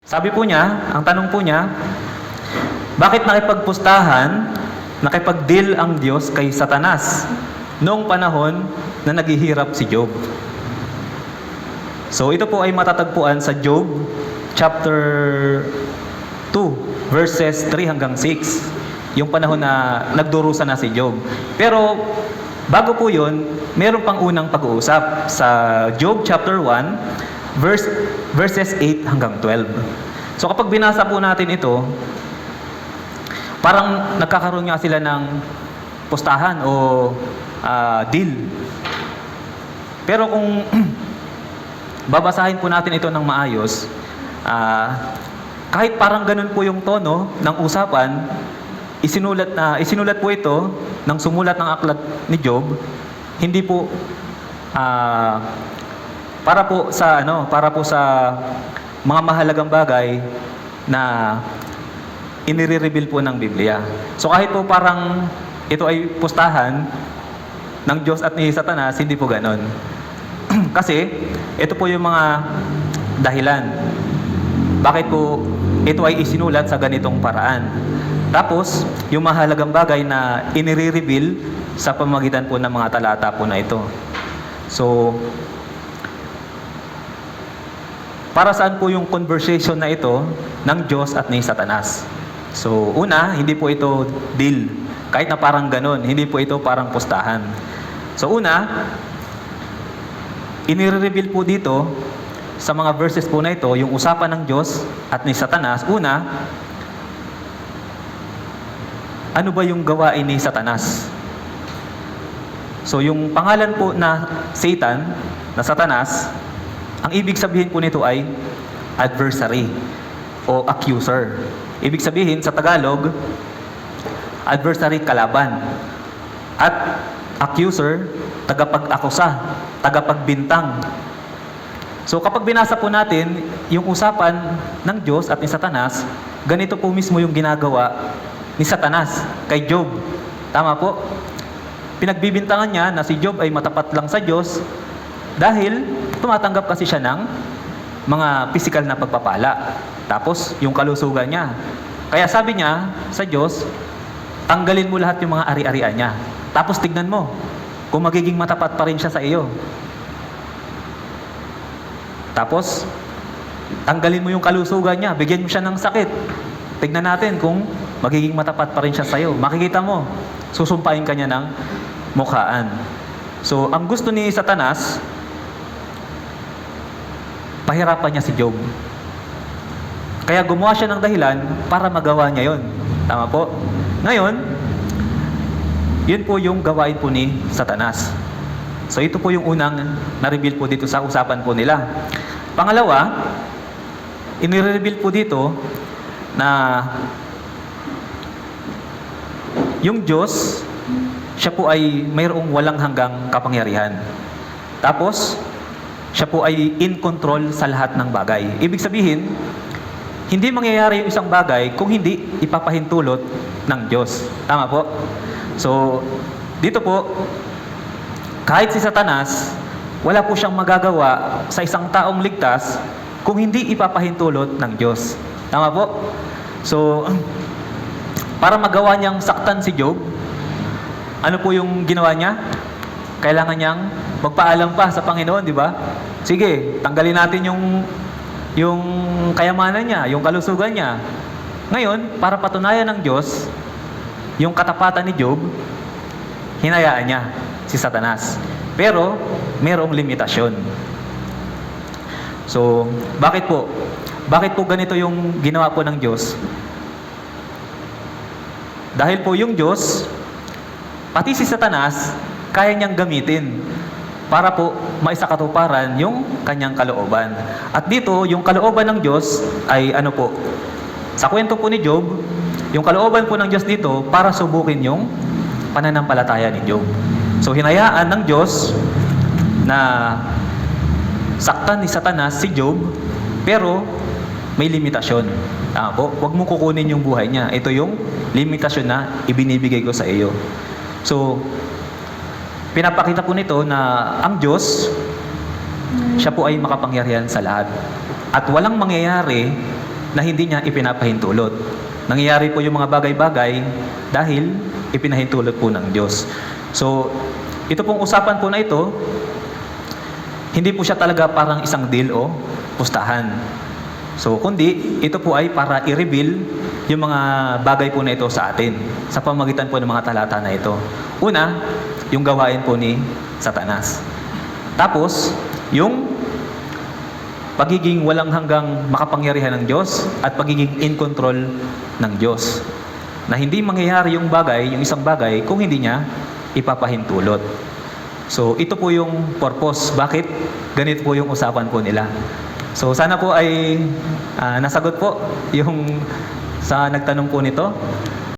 Sabi po niya, ang tanong po niya, bakit nakipag-deal ang Diyos kay Satanas noong panahon na naghihirap si Job? So ito po ay matatagpuan sa Job chapter 2 verses 3 hanggang 6. Yung panahon na nagdurusa na si Job. Pero bago po yun, meron pang unang pag-uusap sa Job chapter 1 verses 8 hanggang 12. So kapag binasa po natin ito, parang nagkakaroon nga sila ng pustahan o deal. Pero kung babasahin po natin ito ng maayos, kahit parang ganun po yung tono ng usapan, isinulat po ito ng sumulat ng aklat ni Job, hindi po para po sa mga mahalagang bagay na inire-reveal po ng Biblia. So kahit po parang ito ay pustahan ng Diyos at ni Satanas, hindi po ganon. Kasi ito po yung mga dahilan bakit po ito ay isinulat sa ganitong paraan. Tapos yung mahalagang bagay na inire-reveal sa pamamagitan po ng mga talata po na ito. So para saan po yung conversation na ito ng Diyos at ni Satanas? So, una, hindi po ito deal. Kahit na parang ganon, hindi po ito parang pustahan. So, una, inire-reveal po dito sa mga verses po na ito, yung usapan ng Diyos at ni Satanas. Una, ano ba yung gawain ni Satanas? So, yung pangalan po na Satan, na Satanas, ang ibig sabihin po nito ay adversary o accuser. Ibig sabihin sa Tagalog, adversary, kalaban. At accuser, tagapag-akusa, tagapagbintang. So kapag binasa po natin yung usapan ng Diyos at ni Satanas, ganito po mismo yung ginagawa ni Satanas kay Job. Tama po? Pinagbibintangan niya na si Job ay matapat lang sa Diyos dahil tumatanggap kasi siya ng mga physical na pagpapala. Tapos, yung kalusugan niya. Kaya sabi niya sa Diyos, tanggalin mo lahat yung mga ari-arian niya. Tapos tignan mo kung magiging matapat pa rin siya sa iyo. Tapos, tanggalin mo yung kalusugan niya. Bigyan mo siya ng sakit. Tignan natin kung magiging matapat pa rin siya sa iyo. Makikita mo, susumpain ka niya ng mukhaan. So, ang gusto ni Satanas, pahirapan niya si Job. Kaya gumawa siya ng dahilan para magawa niya yon. Tama po? Ngayon, yun po yung gawain po ni Satanas. So ito po yung unang na-reveal po dito sa usapan po nila. Pangalawa, inire-reveal po dito na yung Diyos, siya po ay mayroong walang hanggang kapangyarihan. Tapos, siya po ay in control sa lahat ng bagay. Ibig sabihin, hindi mangyayari yung isang bagay kung hindi ipapahintulot ng Diyos. Tama po? So, dito po, kahit si Satanas, wala po siyang magagawa sa isang taong ligtas kung hindi ipapahintulot ng Diyos. Tama po? So, para magawa niyang saktan si Job, ano po yung ginawa niya? Kailangan niyang magpaalam pa sa Panginoon, di ba? Sige, tanggalin natin yung kayamanan niya, yung kalusugan niya. Ngayon, para patunayan ng Diyos yung katapatan ni Job, hinayaan niya si Satanas. Pero, mayroong limitasyon. So, bakit po? Bakit po ganito yung ginawa po ng Diyos? Dahil po yung Diyos, pati si Satanas, kaya niyang gamitin para po maisakatuparan yung kanyang kalooban. At dito, yung kalooban ng Diyos ay ano po? Sa kwento po ni Job, yung kalooban po ng Diyos dito para subukin yung pananampalataya ni Job. So, hinayaan ng Diyos na saktan ni Satanas si Job, pero may limitasyon. Po, huwag mo kukunin yung buhay niya. Ito yung limitasyon na ibinibigay ko sa iyo. So, pinapakita po nito na ang Diyos, siya po ay makapangyarihan sa lahat. At walang mangyayari na hindi niya ipinapahintulot. Nangyayari po yung mga bagay-bagay dahil ipinahintulot po ng Diyos. So, ito pong usapan po na ito, hindi po siya talaga parang isang deal o pustahan. So, kundi ito po ay para i-reveal yung mga bagay po na ito sa atin sa pamamagitan po ng mga talata na ito. Una, yung gawain po ni Satanas. Tapos, yung pagiging walang hanggang makapangyarihan ng Diyos at pagiging in control ng Diyos. Na hindi mangyayari yung bagay, yung isang bagay, kung hindi niya ipapahintulot. So, ito po yung purpose. Bakit ganito po yung usapan po nila? So, sana po ay nasagot po yung sa nagtanong po nito.